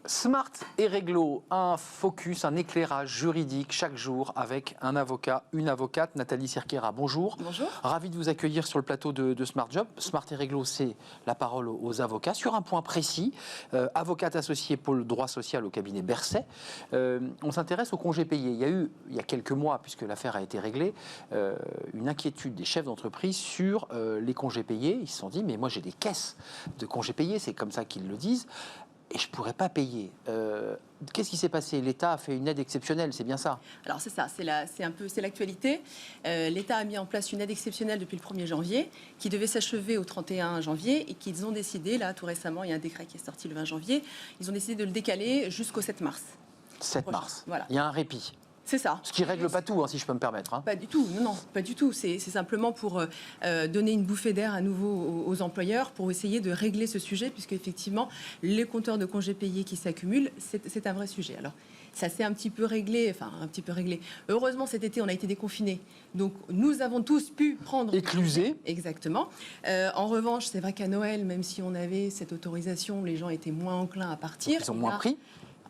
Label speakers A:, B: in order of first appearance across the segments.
A: Smart et Réglo, un focus, un éclairage juridique chaque jour avec un avocat, une avocate, Nathalie Cerquera. Bonjour.
B: Bonjour.
A: Ravi de vous accueillir sur le plateau de Smart Job. Smart et Réglo, c'est la parole aux avocats sur un point précis. Avocate associée pôle droit social au cabinet Berset. On s'intéresse aux congés payés. Il y a eu, il y a quelques mois, puisque l'affaire a été réglée, une inquiétude des chefs d'entreprise sur les congés payés. Ils se sont dit, mais moi j'ai des caisses de congés payés, c'est comme ça qu'ils le disent. Et je ne pourrais pas payer. Qu'est-ce qui s'est passé? L'État a fait une aide exceptionnelle, c'est bien ça?
B: Alors c'est ça, c'est l'actualité. L'État a mis en place une aide exceptionnelle depuis le 1er janvier, qui devait s'achever au 31 janvier, et qu'ils ont décidé, là tout récemment, il y a un décret qui est sorti le 20 janvier, ils ont décidé de le décaler jusqu'au 7 mars.
A: 7 mars,
B: voilà.
A: Il y a un répit.
B: C'est ça.
A: Ce qui ne règle pas tout, hein, si je peux me permettre. Hein.
B: Pas du tout, non, pas du tout. C'est simplement pour donner une bouffée d'air à nouveau aux employeurs, pour essayer de régler ce sujet, puisque effectivement, les compteurs de congés payés qui s'accumulent, c'est un vrai sujet. Alors, ça s'est un petit peu réglé. Heureusement, cet été, on a été déconfinés. Donc, nous avons tous pu prendre...
A: Éclusé.
B: Exactement. En revanche, c'est vrai qu'à Noël, même si on avait cette autorisation, les gens étaient moins enclins à partir.
A: Donc, ils ont moins pris.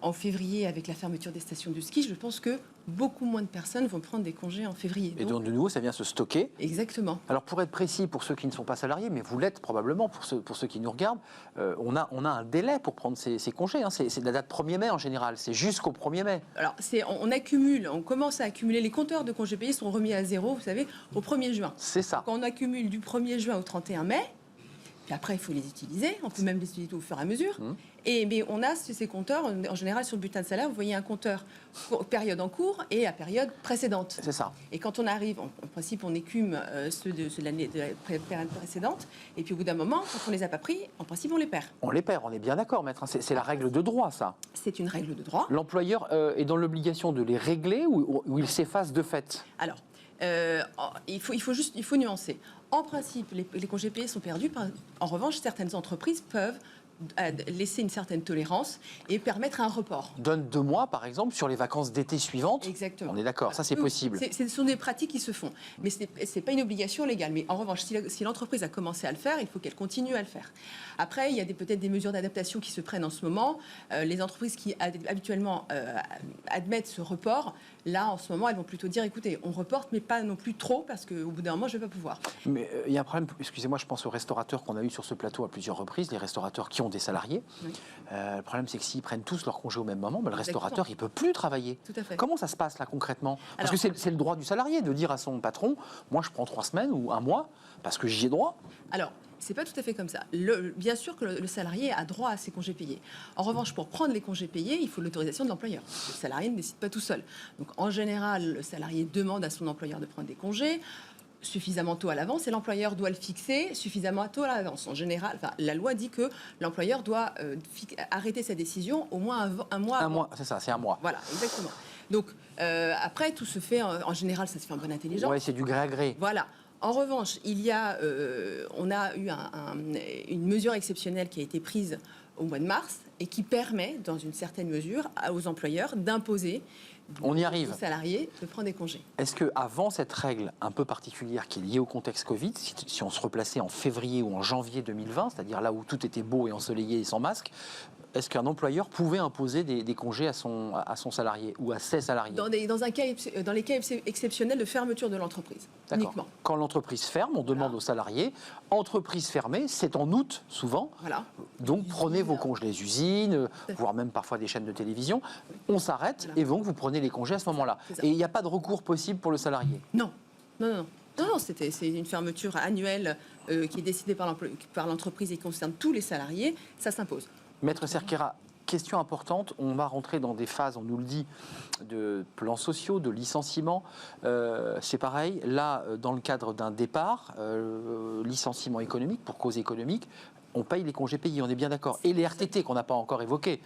B: En février, avec la fermeture des stations de ski, je pense que beaucoup moins de personnes vont prendre des congés en février.
A: Et donc, de nouveau, ça vient se stocker.
B: Exactement.
A: Alors, pour être précis, pour ceux qui ne sont pas salariés, mais vous l'êtes probablement pour ceux qui nous regardent, on a un délai pour prendre ces congés. Hein. C'est la date 1er mai en général. C'est jusqu'au 1er mai.
B: Alors, on commence à accumuler. Les compteurs de congés payés sont remis à zéro, vous savez, au 1er juin.
A: C'est ça.
B: Donc, on accumule du 1er juin au 31 mai. Puis après, il faut les utiliser. On peut même les utiliser au fur et à mesure. Mais on a ces compteurs, en général, sur le bulletin de salaire, vous voyez un compteur période en cours et à période précédente.
A: C'est ça.
B: Et quand on arrive, en principe, on écume ceux de l'année de la période précédente. Et puis au bout d'un moment, quand on ne les a pas pris, en principe, on les perd.
A: On les perd, on est bien d'accord, maître. C'est la règle de droit, ça.
B: C'est une règle de droit.
A: L'employeur est dans l'obligation de les régler ou il s'efface de fait?
B: Alors, il faut nuancer. En principe, les congés payés sont perdus. En revanche, certaines entreprises peuvent laisser une certaine tolérance et permettre un report.
A: Donne 2 mois, par exemple, sur les vacances d'été suivantes.
B: Exactement.
A: On est d'accord, ça c'est possible.
B: Ce sont des pratiques qui se font, mais ce n'est pas une obligation légale. Mais en revanche, si l'entreprise a commencé à le faire, il faut qu'elle continue à le faire. Après, il y a peut-être des mesures d'adaptation qui se prennent en ce moment. Les entreprises qui habituellement admettent ce report, là, en ce moment, elles vont plutôt dire, écoutez, on reporte, mais pas non plus trop, parce qu'au bout d'un moment, je ne vais pas pouvoir.
A: Mais il y a un problème, excusez-moi, je pense aux restaurateurs qu'on a eu sur ce plateau à plusieurs reprises, les restaurateurs qui ont des salariés. Oui. Le problème, c'est que s'ils prennent tous leur congé au même moment, le restaurateur, il ne peut plus travailler.
B: Tout à fait.
A: Comment ça se passe, là, concrètement? Parce que c'est le droit du salarié de dire à son patron, moi, je prends 3 semaines ou 1 mois, parce que j'y ai droit.
B: Alors, c'est pas tout à fait comme ça. Bien sûr que le salarié a droit à ses congés payés. En revanche, pour prendre les congés payés, il faut l'autorisation de l'employeur. Le salarié ne décide pas tout seul. Donc, en général, le salarié demande à son employeur de prendre des congés suffisamment tôt à l'avance et l'employeur doit le fixer suffisamment tôt à l'avance. En général, la loi dit que l'employeur doit arrêter sa décision au moins un mois.
A: Un mois, c'est ça, c'est 1 mois.
B: Voilà, exactement. Donc, après, tout se fait, en général, ça se fait en bonne intelligence.
A: Oui, c'est du gré à gré.
B: Voilà. En revanche, on a eu une mesure exceptionnelle qui a été prise au mois de mars et qui permet, dans une certaine mesure, aux employeurs d'imposer aux salariés de prendre des congés.
A: Est-ce qu'avant cette règle un peu particulière qui est liée au contexte Covid, si on se replaçait en février ou en janvier 2020, c'est-à-dire là où tout était beau et ensoleillé et sans masque, est-ce qu'un employeur pouvait imposer des congés à son salarié ou à ses salariés?
B: Dans les cas exceptionnels de fermeture de l'entreprise, uniquement.
A: Quand l'entreprise ferme, on demande aux salariés, entreprise fermée, c'est en août souvent, donc prenez vos congés, les usines, voire même parfois des chaînes de télévision, on s'arrête et donc vous prenez les congés à ce moment-là. Et il n'y a pas de recours possible pour le salarié?
B: Non, c'est une fermeture annuelle qui est décidée par l'entreprise et qui concerne tous les salariés, ça s'impose.
A: Maître Cerquera, question importante, on va rentrer dans des phases, on nous le dit, de plans sociaux, de licenciements. C'est pareil, là, dans le cadre d'un départ, licenciement économique, pour cause économique, on paye les congés payés, on est bien d'accord. Et les RTT qu'on n'a pas encore évoqués,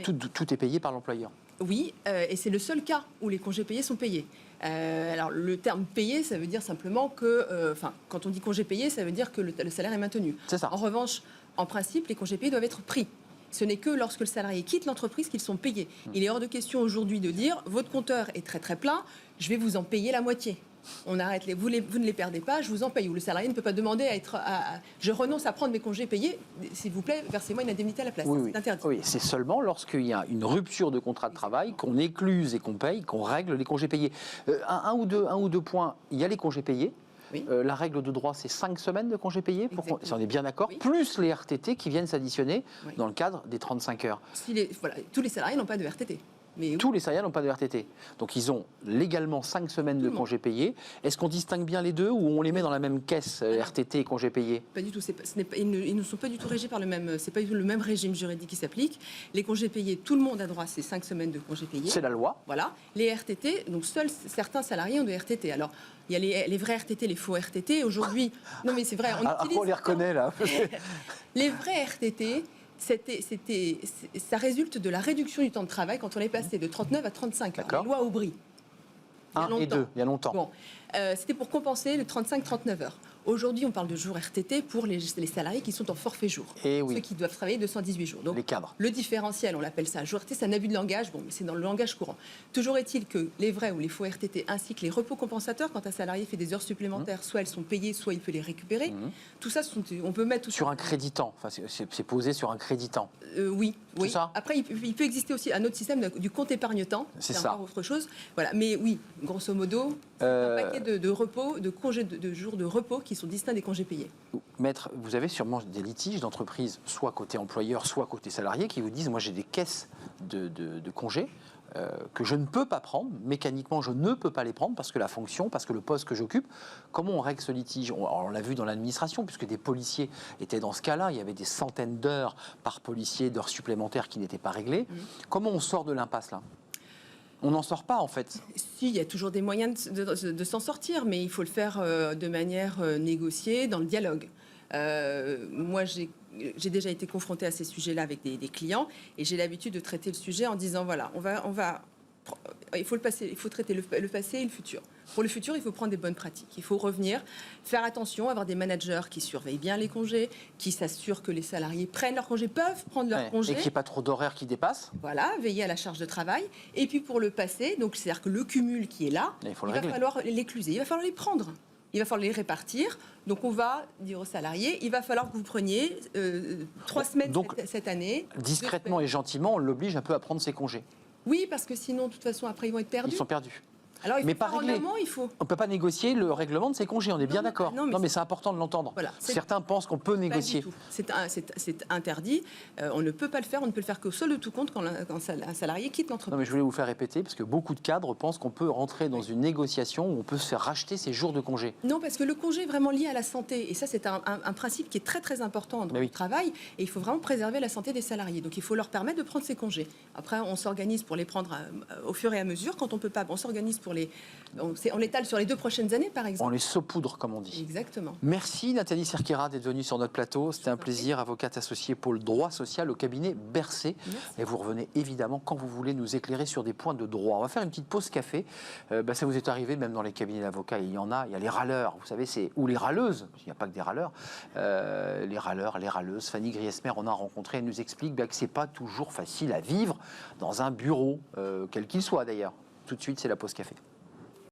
A: tout est payé par l'employeur.
B: Oui, et c'est le seul cas où les congés payés sont payés. Alors, le terme payé, ça veut dire simplement que, quand on dit congés payés, ça veut dire que le salaire est maintenu.
A: C'est ça.
B: En revanche, en principe, les congés payés doivent être pris. Ce n'est que lorsque le salarié quitte l'entreprise qu'ils sont payés. Il est hors de question aujourd'hui de dire votre compteur est très très plein, je vais vous en payer la moitié. On arrête vous ne les perdez pas, je vous en paye. Ou le salarié ne peut pas demander je renonce à prendre mes congés payés, s'il vous plaît, versez-moi une indemnité à la place.
A: Oui,
B: c'est interdit.
A: Oui, c'est seulement lorsqu'il y a une rupture de contrat de travail qu'on écluse et qu'on paye, qu'on règle les congés payés. Un ou deux points, il y a les congés payés.
B: Oui.
A: La règle de droit, c'est 5 semaines de congés payés, si on est bien d'accord,
B: Oui.
A: plus les RTT qui viennent s'additionner
B: Oui.
A: dans le cadre des 35 heures.
B: Tous les salariés n'ont pas de RTT. Mais
A: Tous les salariés n'ont pas de RTT. Donc ils ont légalement 5 semaines de congés payés. Est-ce qu'on distingue bien les deux ou on les met dans la même caisse, RTT et congés payés?
B: Pas du tout. Ils ne sont pas du tout régis par le même. C'est pas du tout le même régime juridique qui s'applique. Les congés payés, tout le monde a droit à ces 5 semaines de congés payés.
A: C'est la loi.
B: Voilà. Les RTT, donc seuls certains salariés ont des RTT. Alors il y a les vrais RTT, les faux RTT. Aujourd'hui, non mais c'est vrai.
A: À quoi on les reconnaît là?
B: Les vrais RTT. Ça résulte de la réduction du temps de travail quand on est passé de 39 à 35 heures. La loi Aubry.
A: 1 et 2, il y a longtemps.
B: Bon, c'était pour compenser le 35-39 heures. Aujourd'hui, on parle de jours RTT pour les salariés qui sont en forfait jour.
A: Et oui.
B: Ceux qui doivent travailler 218 jours. Donc,
A: les cadres.
B: Le différentiel, on l'appelle ça. Jour RTT, c'est un abus de langage, bon, mais c'est dans le langage courant. Toujours est-il que les vrais ou les faux RTT, ainsi que les repos compensateurs, quand un salarié fait des heures supplémentaires, soit elles sont payées, soit il peut les récupérer. Tout ça, on peut mettre...
A: Sur un créditant, enfin, c'est posé sur un créditant.
B: Oui.
A: Ça.
B: Après, il peut exister aussi un autre système du compte épargne-temps.
A: C'est ça.
B: Encore autre chose. Voilà. Mais oui, grosso modo, c'est un paquet de repos, de congés, de jours de repos qui sont distincts des congés payés.
A: Maître, vous avez sûrement des litiges d'entreprise, soit côté employeur, soit côté salarié, qui vous disent, moi j'ai des caisses de congés que je ne peux pas prendre, mécaniquement je ne peux pas les prendre parce que la fonction, parce que le poste que j'occupe. Comment on règle ce litige? On l'a vu dans l'administration, puisque des policiers étaient dans ce cas-là, il y avait des centaines d'heures par policier, d'heures supplémentaires qui n'étaient pas réglées. Comment on sort de l'impasse là? On n'en sort pas en fait.
B: Si, il y a toujours des moyens de s'en sortir, mais il faut le faire de manière négociée, dans le dialogue. Moi, j'ai déjà été confrontée à ces sujets-là avec des clients, et j'ai l'habitude de traiter le sujet en disant voilà, il faut traiter le passé et le futur. Pour le futur, il faut prendre des bonnes pratiques. Il faut revenir, faire attention, avoir des managers qui surveillent bien les congés, qui s'assurent que les salariés prennent leurs congés, peuvent prendre leurs congés.
A: Et qu'il n'y ait pas trop d'horaires qui dépassent.
B: Voilà, veiller à la charge de travail. Et puis pour le passé, donc c'est-à-dire que le cumul qui est là, il va falloir l'écluser, il va falloir les prendre. Il va falloir les répartir. Donc on va dire aux salariés, il va falloir que vous preniez 3 semaines cette année.
A: Discrètement et gentiment, on l'oblige un peu à prendre ses congés.
B: Oui, parce que sinon, de toute façon, après, ils vont être perdus.
A: Ils sont perdus.
B: Alors,
A: mais pas réglé. On ne peut pas négocier le règlement de ces congés, on est bien d'accord. Non, mais c'est important de l'entendre. Voilà, certains pensent qu'on peut négocier.
B: C'est interdit. On ne peut pas le faire. On ne peut le faire qu'au seul de tout compte quand un salarié quitte l'entreprise.
A: Non, mais je voulais vous faire répéter, parce que beaucoup de cadres pensent qu'on peut rentrer dans une négociation où on peut se faire racheter ses jours de congé.
B: Non, parce que le congé est vraiment lié à la santé. Et ça, c'est un principe qui est très, très important dans le travail. Et il faut vraiment préserver la santé des salariés. Donc, il faut leur permettre de prendre ces congés. Après, on s'organise pour les prendre au fur et à mesure. Quand on ne peut pas, on s'organise pour les... On l'étale sur les 2 prochaines années, par exemple.
A: On les saupoudre, comme on dit.
B: Exactement.
A: Merci Nathalie Cerqueira d'être venue sur notre plateau. C'était un plaisir, avocate associée pôle droit social au cabinet Bercé. Et vous revenez évidemment quand vous voulez nous éclairer sur des points de droit. On va faire une petite pause café. Ça vous est arrivé, même dans les cabinets d'avocats, il y en a. Il y a les râleurs, vous savez, ou les râleuses. Il n'y a pas que des râleurs. Les râleurs, les râleuses. Fanny Griesmer, on a rencontré. Elle nous explique que ce n'est pas toujours facile à vivre dans un bureau, quel qu'il soit d'ailleurs. Tout de suite, c'est la pause café.